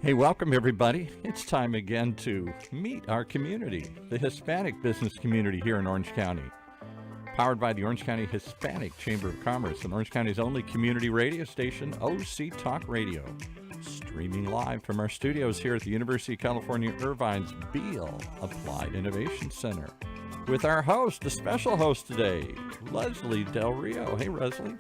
Hey, welcome everybody. It's time again to meet our community, the Hispanic business community here in Orange County. Powered by the Orange County Hispanic Chamber of Commerce and Orange County's only community radio station, OC Talk Radio. Streaming live from our studios here at the University of California, Irvine's Beale Applied Innovation Center. With our host, the special host today, Leslie Del Rio. Hey, Leslie.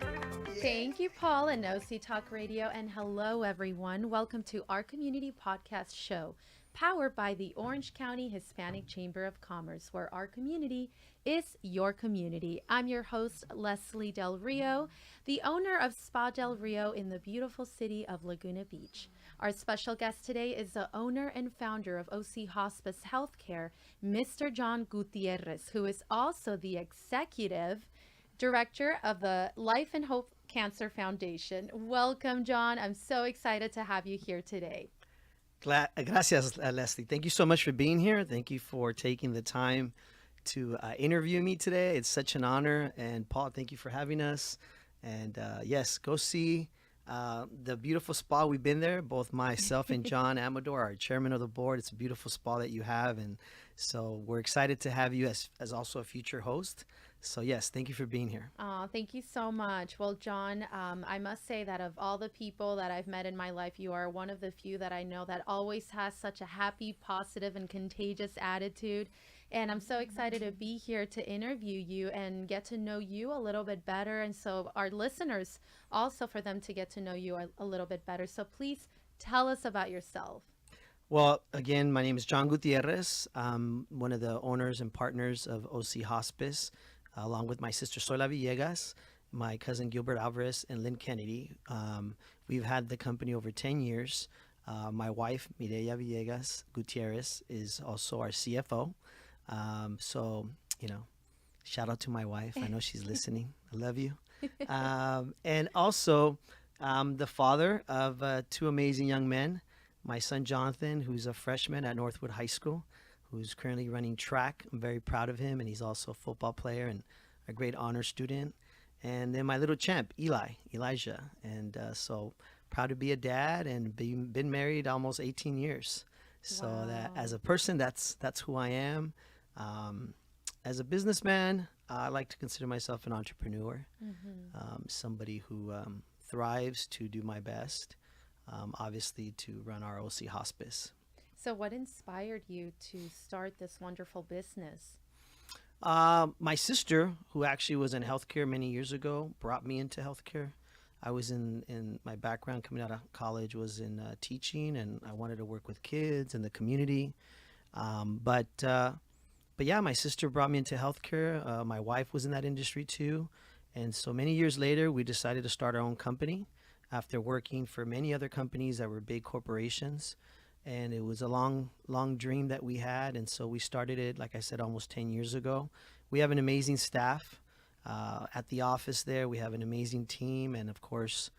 Thank you, Paul, and OC Talk Radio, and hello, everyone. Welcome to our community podcast show, powered by the Orange County Hispanic Chamber of Commerce, where our community is your community. I'm your host, Leslie Del Rio, the owner of Spa Del Rio in the beautiful city of Laguna Beach. Our special guest today is the owner and founder of OC Hospice Healthcare, Mr. John Gutierrez, who is also the executive director of the Life and Hope Cancer Foundation. Welcome, John. I'm so excited to have you here today. Gracias, Leslie. Thank you so much for being here. Thank you for taking the time to interview me today. It's such an honor. And Paul, thank you for having us. And yes, go see the beautiful spa. We've been there, both myself and John Amador, our chairman of the board. It's a beautiful spa that you have. And so we're excited to have you as also a future host. So yes, thank you for being here. Oh, thank you so much. Well, John, I must say that of all the people that I've met in my life, you are one of the few that I know that always has such a happy, positive, and contagious attitude. And I'm so excited to be here to interview you and get to know you a little bit better. And so our listeners also, for them to get to know you a little bit better. So please tell us about yourself. Well, again, my name is John Gutierrez. I'm one of the owners and partners of OC Hospice, along with my sister Soyla Villegas, my cousin Gilbert Alvarez, and Lynn Kennedy. We've had the company over 10 years. My wife, Mireya Villegas Gutierrez, is also our CFO. So, shout out to my wife. I know she's listening. I love you. And also, the father of two amazing young men, my son Jonathan, who's a freshman at Northwood High School, who's currently running track. I'm very proud of him, and he's also a football player and a great honor student. And then my little champ, Elijah. And so proud to be a dad and been married almost 18 years. So Wow. that as a person, that's who I am. As a businessman, I like to consider myself an entrepreneur, somebody who thrives to do my best, obviously to run our OC Hospice. So what inspired you to start this wonderful business? My sister, who actually was in healthcare many years ago, brought me into healthcare. I was in my background coming out of college was in teaching, and I wanted to work with kids and the community. But yeah, my sister brought me into healthcare. My wife was in that industry too. And so many years later, we decided to start our own company after working for many other companies that were big corporations. And it was a long dream that we had. And so we started it, like I said, almost 10 years ago. We have an amazing staff at the office there. We have an amazing team. And of course,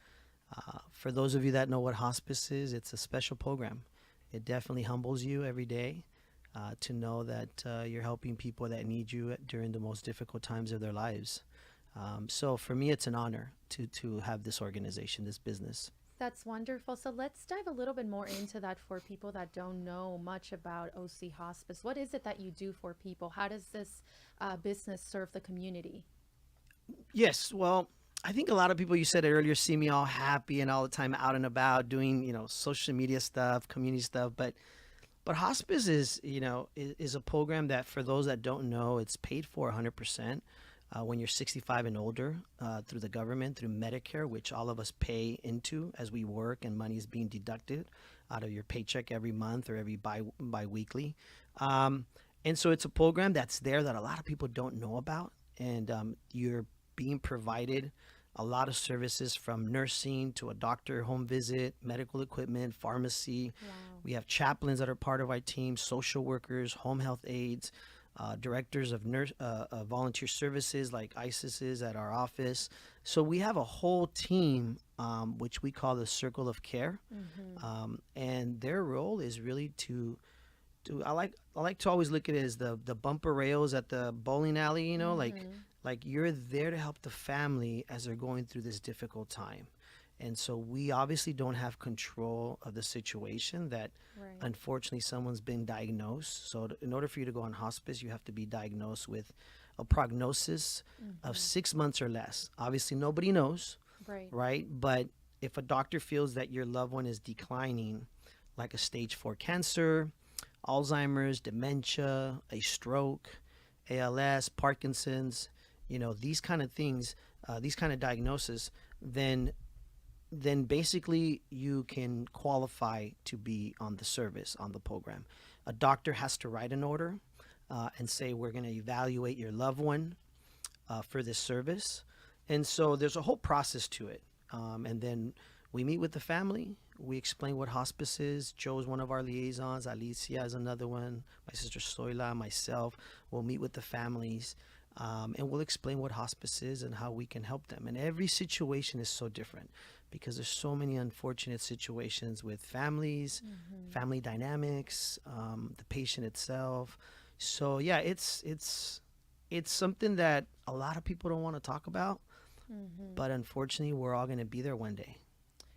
for those of you that know what hospice is, it's a special program. It definitely humbles you every day to know that you're helping people that need you during the most difficult times of their lives. So for me, it's an honor to have this organization, this business. That's wonderful. So let's dive a little bit more into that for people that don't know much about OC Hospice. What is it that you do for people? How does this business serve the community? Yes, well, I think a lot of people, you said it earlier, see me all happy and all the time out and about doing, social media stuff, community stuff. But hospice is a program that, for those that don't know, it's paid for 100%. When you're 65 and older, through the government, through Medicare, which all of us pay into as we work, and money is being deducted out of your paycheck every month or every bi-weekly. And so it's a program that's there that a lot of people don't know about. And you're being provided a lot of services, from nursing to a doctor home visit, medical equipment, pharmacy. Wow. We have chaplains that are part of our team, social workers, home health aides, directors of volunteer services like ISIS is at our office. So we have a whole team, which we call the Circle of Care. And their role is really to I like to always look at it as the bumper rails at the bowling alley, like you're there to help the family as they're going through this difficult time. And so we obviously don't have control of the situation that Right. unfortunately someone's been diagnosed. So in order for you to go on hospice, you have to be diagnosed with a prognosis of 6 months or less. Obviously, nobody knows, Right. right? But if a doctor feels that your loved one is declining, like a stage 4 cancer, Alzheimer's, dementia, a stroke, ALS, Parkinson's, these kind of things, these kind of diagnoses, then basically you can qualify to be on the service, on the program. A doctor has to write an order and say, we're going to evaluate your loved one for this service. And so there's a whole process to it. And then we meet with the family. We explain what hospice is. Joe's one of our liaisons. Alicia is another one. My sister Soyla, myself. We'll meet with the families. And we'll explain what hospice is and how we can help them. And every situation is so different because there's so many unfortunate situations with families, family dynamics, the patient itself. So yeah, it's something that a lot of people don't want to talk about, but unfortunately, we're all going to be there one day,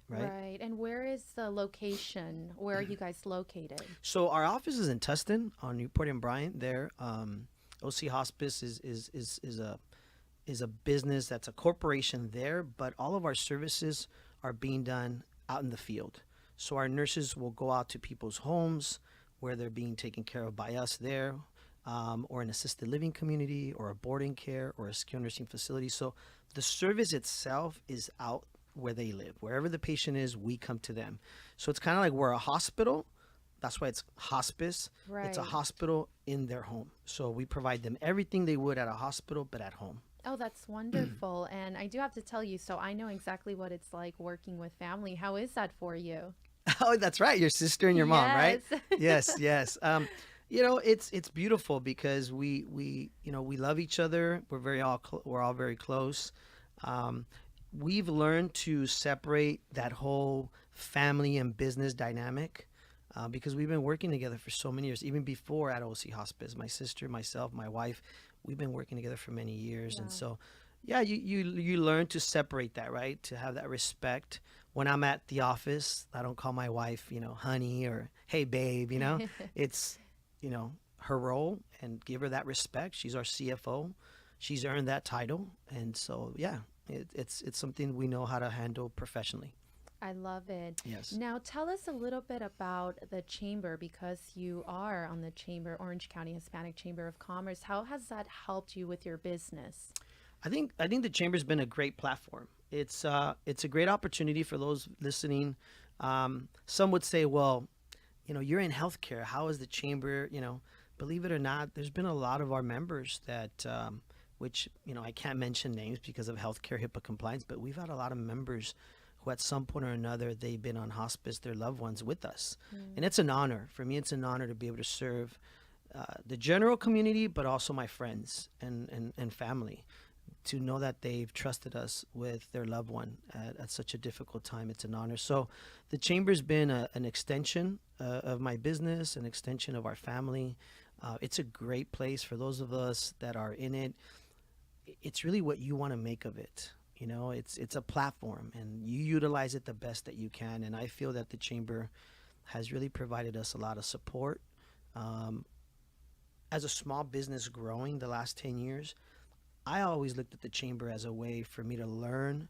right? Right. And where is the location? Where are you guys located? So our office is in Tustin on Newport and Bryant. There, OC Hospice is a business that's a corporation there, but all of our services are being done out in the field. So our nurses will go out to people's homes where they're being taken care of by us there, or an assisted living community, or a boarding care, or a skilled nursing facility. So the service itself is out where they live. Wherever the patient is, we come to them. So it's kind of like we're a hospital. That's why it's hospice. It's a Right. hospital in their home. So we provide them everything they would at a hospital, but at home. Oh, that's wonderful. And I do have to tell you, so I know exactly what it's like working with family. How is that for you? Oh, that's right. Your sister and your mom, right? Yes. Yes. It's beautiful because we love each other. We're all very close. We've learned to separate that whole family and business dynamic because we've been working together for so many years, even before at OC Hospice. My sister, myself, my wife, we've been working together for many years. And so, yeah, you learn to separate that, right? To have that respect. When I'm at the office, I don't call my wife, honey or hey, babe, it's, her role, and give her that respect. She's our CFO. She's earned that title. And so, yeah, it's something we know how to handle professionally. I love it. Yes. Now, tell us a little bit about the chamber because you are on the chamber, Orange County Hispanic Chamber of Commerce. How has that helped you with your business? I think the chamber's been a great platform. It's a great opportunity for those listening. Some would say, well, you're in healthcare. How is the chamber? Believe it or not, there's been a lot of our members that, which I can't mention names because of healthcare HIPAA compliance, but we've had a lot of members who at some point or another they've been on hospice, their loved ones with us, and it's an honor for me. It's an honor to be able to serve the general community, but also my friends and family. To know that they've trusted us with their loved one at such a difficult time, it's an honor. So the chamber's been an extension of my business, an extension of our family. It's a great place for those of us that are in it. It's really what you want to make of it. It's a platform, and you utilize it the best that you can. And I feel that the chamber has really provided us a lot of support. As a small business growing the last 10 years, I always looked at the chamber as a way for me to learn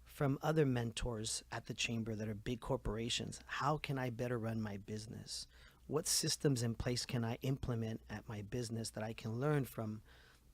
from other mentors at the chamber that are big corporations. How can I better run my business? What systems in place can I implement at my business that I can learn from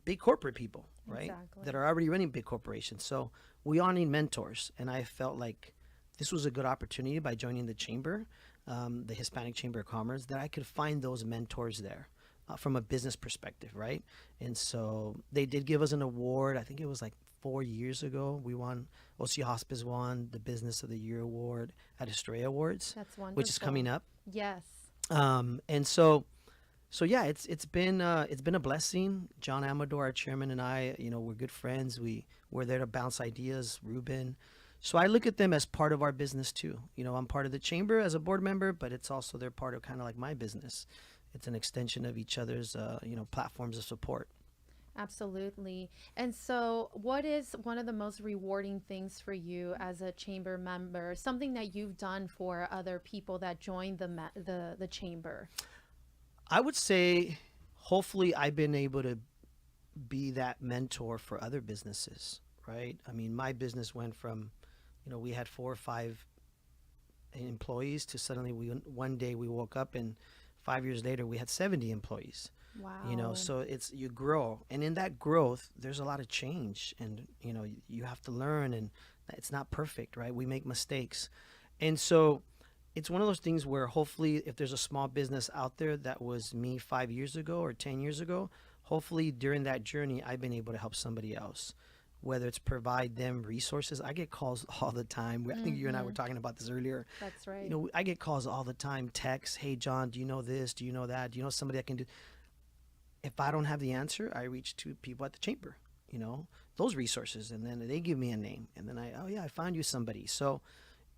big corporate people, right? Exactly. That are already running big corporations. So we all need mentors. And I felt like this was a good opportunity by joining the chamber, the Hispanic Chamber of Commerce, that I could find those mentors there. From a business perspective, right? And so they did give us an award. I think it was like 4 years ago. We won, OC Hospice won the Business of the Year award at Estrella Awards. That's wonderful. Which is coming up. Yes. And so yeah, it's been a blessing. John Amador, our chairman, and I, we're good friends. We're there to bounce ideas. Ruben. So I look at them as part of our business too. I'm part of the chamber as a board member, but it's also they're part of kind of like my business. It's an extension of each other's, platforms of support. Absolutely. And so, what is one of the most rewarding things for you as a chamber member? Something that you've done for other people that joined the chamber? I would say, hopefully, I've been able to be that mentor for other businesses, right? I mean, my business went from, we had 4 or 5 employees to suddenly one day we woke up and 5 years later we had 70 employees. Wow. So it's you grow, and in that growth there's a lot of change, and you have to learn, and it's not perfect, right? We make mistakes. And so it's one of those things where hopefully if there's a small business out there that was me 5 years ago or 10 years ago, hopefully during that journey I've been able to help somebody else, whether it's provide them resources. I get calls all the time. I think you and I were talking about this earlier. That's right. I get calls all the time, texts, hey John, do you know this, do you know that, do you know somebody that can do. If I don't have the answer, I reach to people at the chamber, those resources, and then they give me a name, and then I found you somebody. So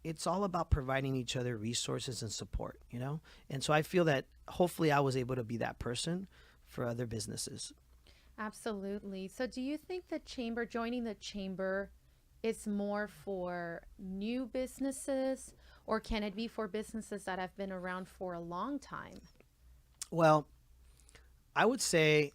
it's all about providing each other resources and support, and so I feel that hopefully I was able to be that person for other businesses. Absolutely. So, do you think joining the chamber, is more for new businesses, or can it be for businesses that have been around for a long time? Well, I would say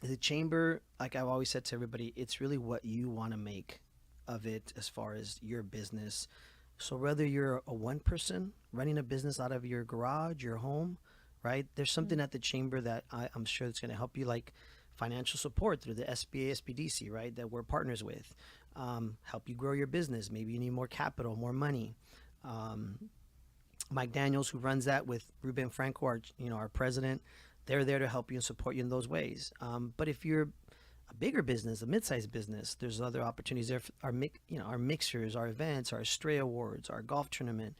the chamber, like I've always said to everybody, it's really what you want to make of it as far as your business. So whether you're a one person running a business out of your garage, your home, right? There's something at the chamber that I'm sure that's going to help you, like financial support through the SBA, SBDC, right? That we're partners with. Help you grow your business. Maybe you need more capital, more money. Mike Daniels, who runs that with Ruben Franco, our president, they're there to help you and support you in those ways. But if you're a bigger business, a mid-sized business, there's other opportunities there. Our mixers, our events, our Stray Awards, our golf tournament.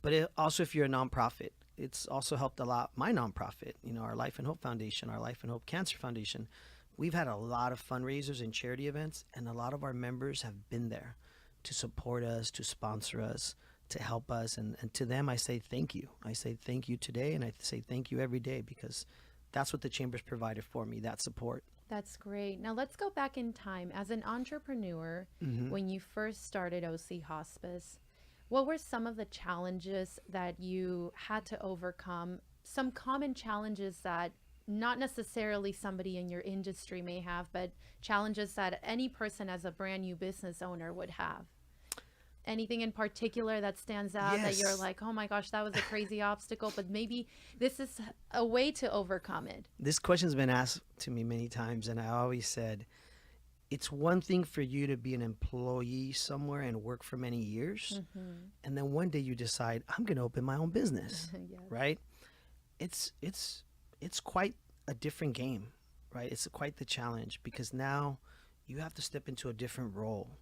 But also, if you're a nonprofit, it's also helped a lot. My nonprofit, our Life and Hope Foundation, our Life and Hope Cancer Foundation, we've had a lot of fundraisers and charity events, and a lot of our members have been there to support us, to sponsor us, to help us. And to them, I say thank you. I say thank you today, and I say thank you every day, because that's what the Chamber's provided for me, that support. That's great. Now let's go back in time. As an entrepreneur, when you first started OC Hospice, what were some of the challenges that you had to overcome? Some common challenges that not necessarily somebody in your industry may have, but challenges that any person as a brand new business owner would have. Anything in particular that stands out that you're like, oh my gosh, that was a crazy obstacle, but maybe this is a way to overcome it? This question's been asked to me many times, and I always said, it's one thing for you to be an employee somewhere and work for many years, and then one day you decide, I'm going to open my own business, Yes. right? It's quite a different game, right? It's quite the challenge, because now you have to step into a different role.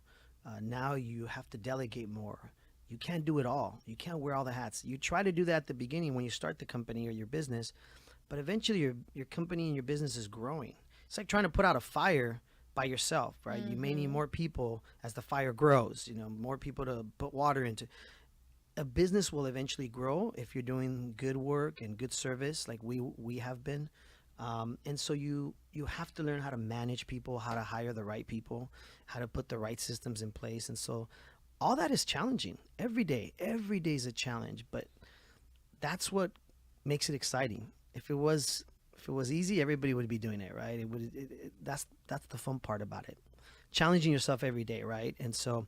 Now you have to delegate more. You can't do it all. You can't wear all the hats. You try to do that at the beginning when you start the company or your business, but eventually your company and your business is growing. It's like trying to put out a fire by yourself, right? You may need more people as the fire grows, more people to put water into. A business will eventually grow if you're doing good work and good service, like we have been. And so you have to learn how to manage people, how to hire the right people, how to put the right systems in place. And so all that is challenging every day. Every day is a challenge, but that's what makes it exciting. If it was easy, everybody would be doing it, right? That's the fun part about it. Challenging yourself every day, right? And so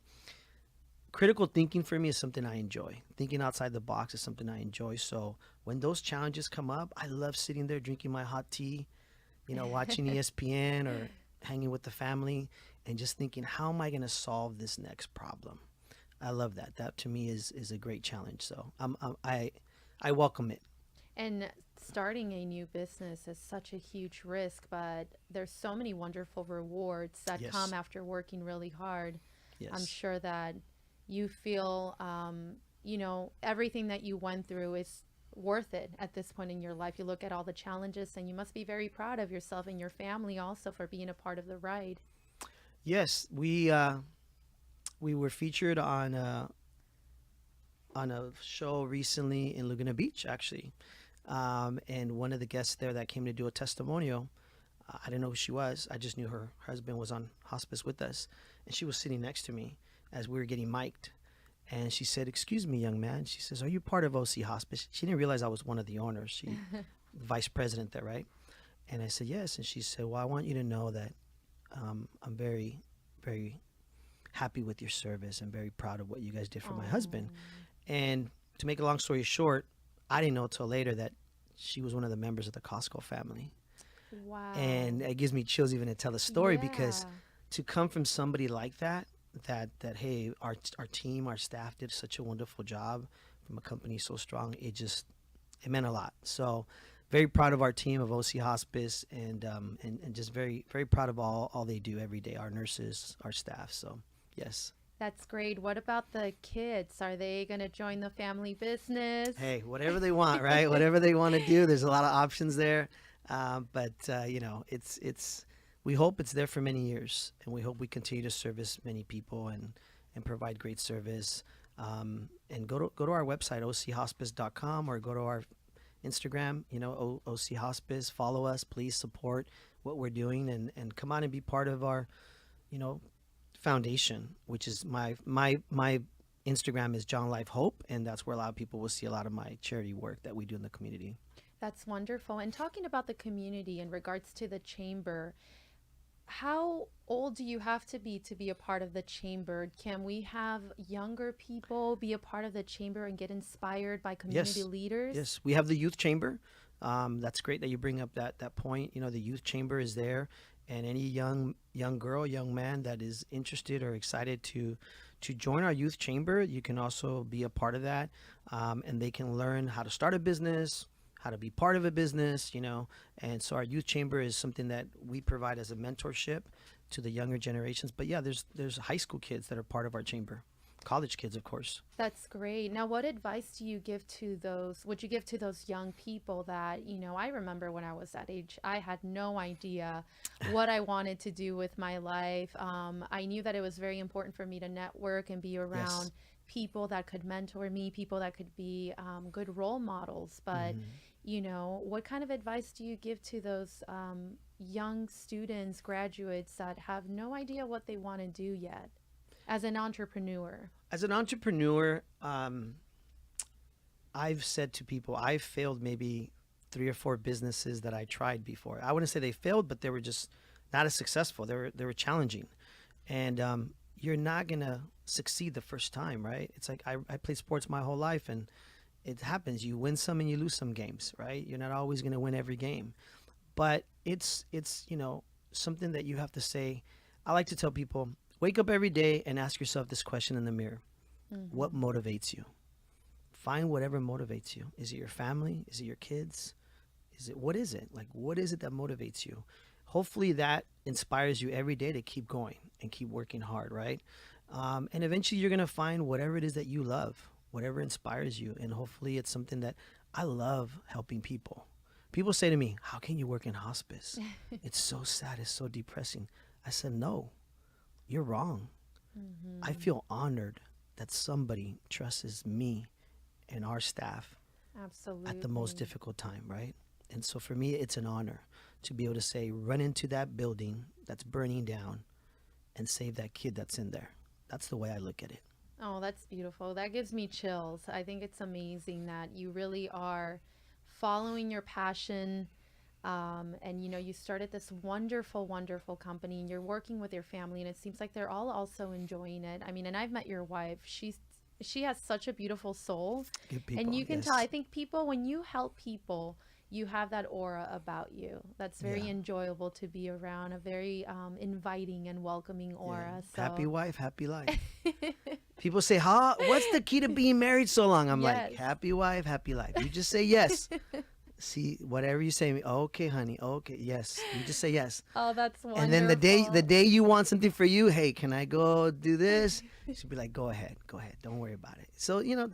critical thinking for me is something I enjoy. Thinking outside the box is something I enjoy. So when those challenges come up, I love sitting there drinking my hot tea, watching ESPN or hanging with the family and just thinking, how am I going to solve this next problem? I love that. That to me is a great challenge. So I welcome it. And starting a new business is such a huge risk, but there's so many wonderful rewards that come after working really hard. Yes. I'm sure that you feel, everything that you went through is worth it at this point in your life. You look at all the challenges, and you must be very proud of yourself and your family also for being a part of the ride. Yes, we were featured on a show recently in Laguna Beach, actually, and one of the guests there that came to do a testimonial, I didn't know who she was. I just knew her husband was on hospice with us, and she was sitting next to me as we were getting mic'd. And she said, "Excuse me, young man." She says, "Are you part of OC Hospice?" She didn't realize I was one of the owners. She, vice president there, right? And I said, "Yes." And she said, "Well, I want you to know that I'm very, very happy with your service and very proud of what you guys did for my husband." And to make a long story short, I didn't know till later that she was one of the members of the Costco family. Wow. And it gives me chills even to tell the story, because Yeah. to come from somebody like that, hey, our team, our staff did such a wonderful job from a company so strong, it meant a lot. So very proud of our team of OC Hospice, and just very, very proud of all they do every day, our nurses, our staff. So yes. That's great. What about the kids? Are they going to join the family business? Hey, whatever they want, right? Whatever they want to do, there's a lot of options there. But you know, we hope it's there for many years, and we hope we continue to service many people and provide great service. And go to our website, ochospice.com, or go to our Instagram, you know, OC Hospice. Follow us, please support what we're doing, and come on and be part of our, you know, foundation, which is my Instagram is John Life Hope, and that's where a lot of people will see a lot of my charity work that we do in the community. That's wonderful. And talking about the community in regards to the chamber, how old do you have to be a part of the chamber? Can we have younger people be a part of the chamber and get inspired by community leaders? Yes, we have the youth chamber. That's great that you bring up that point. You know, the youth chamber is there, and any young girl, young man that is interested or excited to join our youth chamber, you can also be a part of that, and they can learn how to start a business, how to be part of a business, you know. And so our youth chamber is something that we provide as a mentorship to the younger generations. But yeah, there's high school kids that are part of our chamber, college kids, of course. That's great. Now, what advice would you give to those young people that, you know, I remember when I was that age, I had no idea what I wanted to do with my life. I knew that it was very important for me to network and be around people that could mentor me, people that could be good role models. But, you know, what kind of advice do you give to those young students, graduates that have no idea what they want to do yet as an entrepreneur? As an entrepreneur, I've said to people, I've failed maybe 3 or 4 businesses that I tried before. I wouldn't say they failed, but they were just not as successful. They were challenging. And you're not going to succeed the first time, right? It's like I played sports my whole life, and it happens. You win some and you lose some games, right? You're not always going to win every game. But it's you know, something that you have to say. I like to tell people, wake up every day and ask yourself this question in the mirror. What motivates you? Find whatever motivates you. Is it your family? Is it your kids? What is it? Like, what is it that motivates you? Hopefully that inspires you every day to keep going and keep working hard, right? And eventually you're going to find whatever it is that you love, whatever inspires you. And hopefully it's something that I love, helping people. People say to me, "How can you work in hospice? It's so sad. It's so depressing." I said, "No, you're wrong." I feel honored that somebody trusts me and our staff Absolutely. at the most difficult time, right? And so for me, it's an honor to be able to say, run into that building that's burning down and save that kid that's in there. That's the way I look at it. Oh, that's beautiful. That gives me chills. I think it's amazing that you really are following your passion. And, you know, you started this wonderful, wonderful company, and you're working with your family, and it seems like they're all also enjoying it. I mean, and I've met your wife. She has such a beautiful soul. Good people, and you can yes. tell, I think when you help people, you have that aura about you that's very enjoyable to be around, a very inviting and welcoming aura. So. Happy wife, happy life. People say, what's the key to being married so long? I'm like, happy wife, happy life. You just say yes. See, whatever you say, okay, honey, okay, yes. You just say yes. Oh, that's wonderful. And then the day you want something for you, hey, can I go do this? She'll be like, go ahead, don't worry about it. So, you know,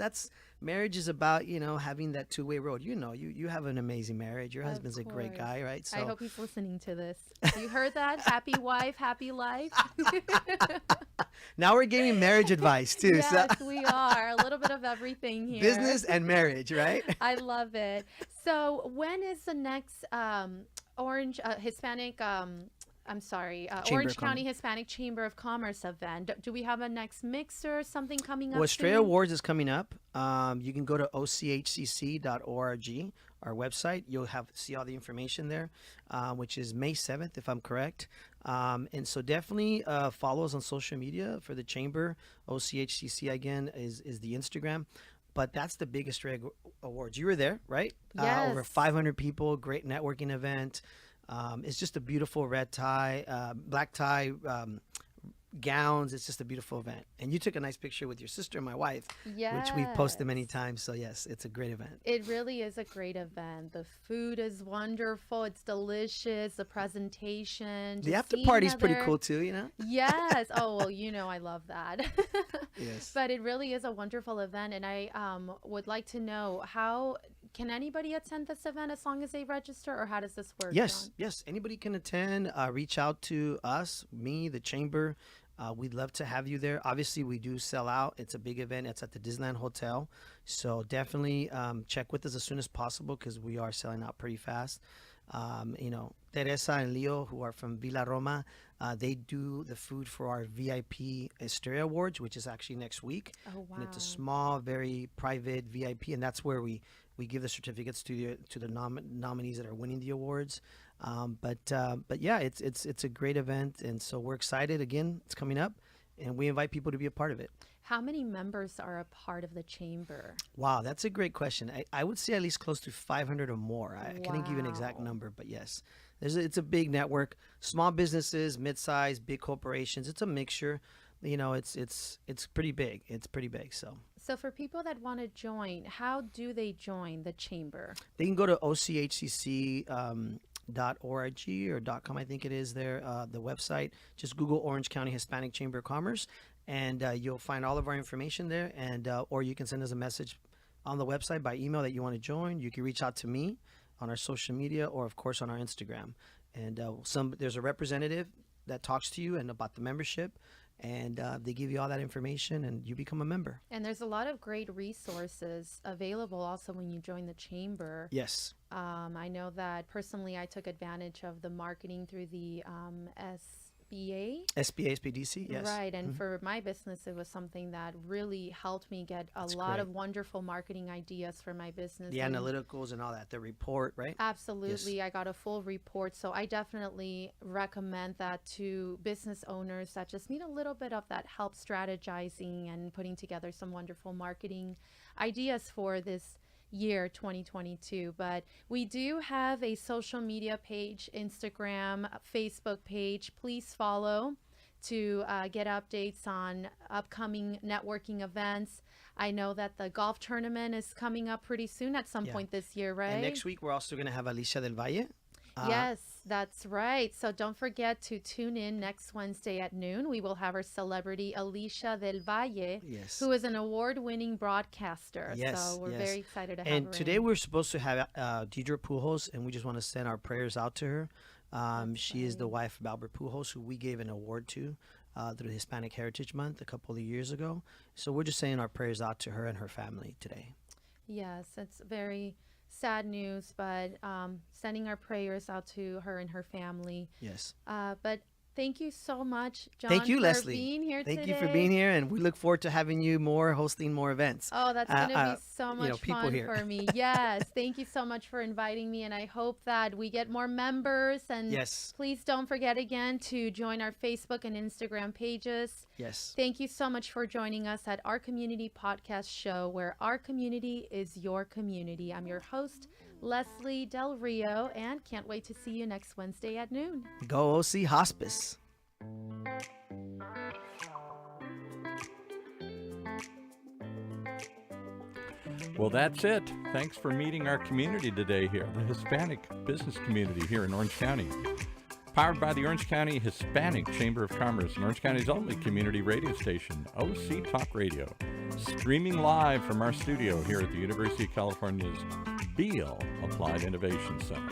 marriage is about, you know, having that two-way road. You know, you have an amazing marriage. Your husband's a great guy, right? So I hope he's listening to this. You heard that? Happy wife, happy life. Now we're giving marriage advice too. Yes, we are. A little bit of everything here. Business and marriage, right? I love it. So when is the next Hispanic. I'm sorry, Chamber Orange of Commerce. County Hispanic Chamber of Commerce event. Do we have a next mixer, something coming up? Well, Estrella soon? Awards is coming up. You can go to ochcc.org, our website. You'll see all the information there, which is May 7th, if I'm correct. And so definitely follow us on social media for the chamber. OCHCC again is the Instagram. But that's the biggest awards. You were there, right? Yes. Over 500 people. Great networking event. It's just a beautiful red tie, black tie, gowns. It's just a beautiful event. And you took a nice picture with your sister and my wife, which we've posted many times. So yes, it's a great event. It really is a great event. The food is wonderful. It's delicious. The presentation. The just after seeing party's pretty other- cool too, you know? Yes. Oh, well, I love that. Yes. But it really is a wonderful event. And I would like to know, how can anybody attend this event as long as they register, or how does this work? Yes, John? yes. Anybody can attend. Reach out to us, me, the chamber. We'd love to have you there. Obviously, we do sell out. It's a big event. It's at the Disneyland Hotel. So definitely check with us as soon as possible because we are selling out pretty fast. Teresa and Leo, who are from Villa Roma, they do the food for our VIP Estrella Awards, which is actually next week. Oh, wow. And it's a small, very private VIP, and that's where we give the certificates to the nominees that are winning the awards. But yeah, it's a great event, and so we're excited. Again, it's coming up, and we invite people to be a part of it. How many members are a part of the chamber? Wow, that's a great question. I would say at least close to 500 or more. I can't give you an exact Wow. number, but yes, it's a big network. Small businesses, mid-size, big corporations. It's a mixture. It's pretty big. It's pretty big. So So for people that want to join, how do they join the chamber? they can go to ochcc. .org or .com, I think it is there, the website. Just Google Orange County Hispanic Chamber of Commerce, and you'll find all of our information there. And or you can send us a message on the website by email that you want to join. You can reach out to me on our social media, or of course on our Instagram. And there's a representative that talks to you and about the membership, and they give you all that information, and you become a member. And there's a lot of great resources available also when you join the chamber. Yes. I know that personally I took advantage of the marketing through the SBA. SBA, SBDC, yes. Right. And for my business, it was something that really helped me get a lot of wonderful marketing ideas for my business. The And analyticals and all that, the report, right? absolutely. I got a full report. So I definitely recommend that to business owners that just need a little bit of that help strategizing and putting together some wonderful marketing ideas for this year 2022. But we do have a social media page, Instagram, Facebook page. Please follow to get updates on upcoming networking events. I know that the golf tournament is coming up pretty soon at some point this year, right? And next week, we're also going to have Alicia del Valle. Yes, that's right. So don't forget to tune in next Wednesday at noon. We will have our celebrity Alicia del Valle, Yes. who is an award-winning broadcaster. Yes, So we're yes. very excited to have And her today in. we're supposed to have Deidre Pujols, and we just want to send our prayers out to her. She is the wife of Albert Pujols, who we gave an award to through Hispanic Heritage Month a couple of years ago. So we're just saying our prayers out to her and her family today. Yes, it's very sad news, but sending our prayers out to her and her family. Yes. But thank you so much, John, Thank you, for Leslie. being here Thank today. you for being here, and we look forward to having you hosting more events. Oh, that's going to be so much people fun here. for me. Yes. Thank you so much for inviting me. And I hope that we get more members. And Yes. please don't forget again to join our Facebook and Instagram pages. Yes. Thank you so much for joining us at our community podcast show, where our community is your community. I'm your host, Leslie Del Rio, and can't wait to see you next Wednesday at noon. Go OC Hospice. Well, that's it. Thanks for meeting our community today here, the Hispanic business community here in Orange County. Powered by the Orange County Hispanic Chamber of Commerce and Orange County's only community radio station, OC Talk Radio. Streaming live from our studio here at the University of California's Beale Applied Innovation Center.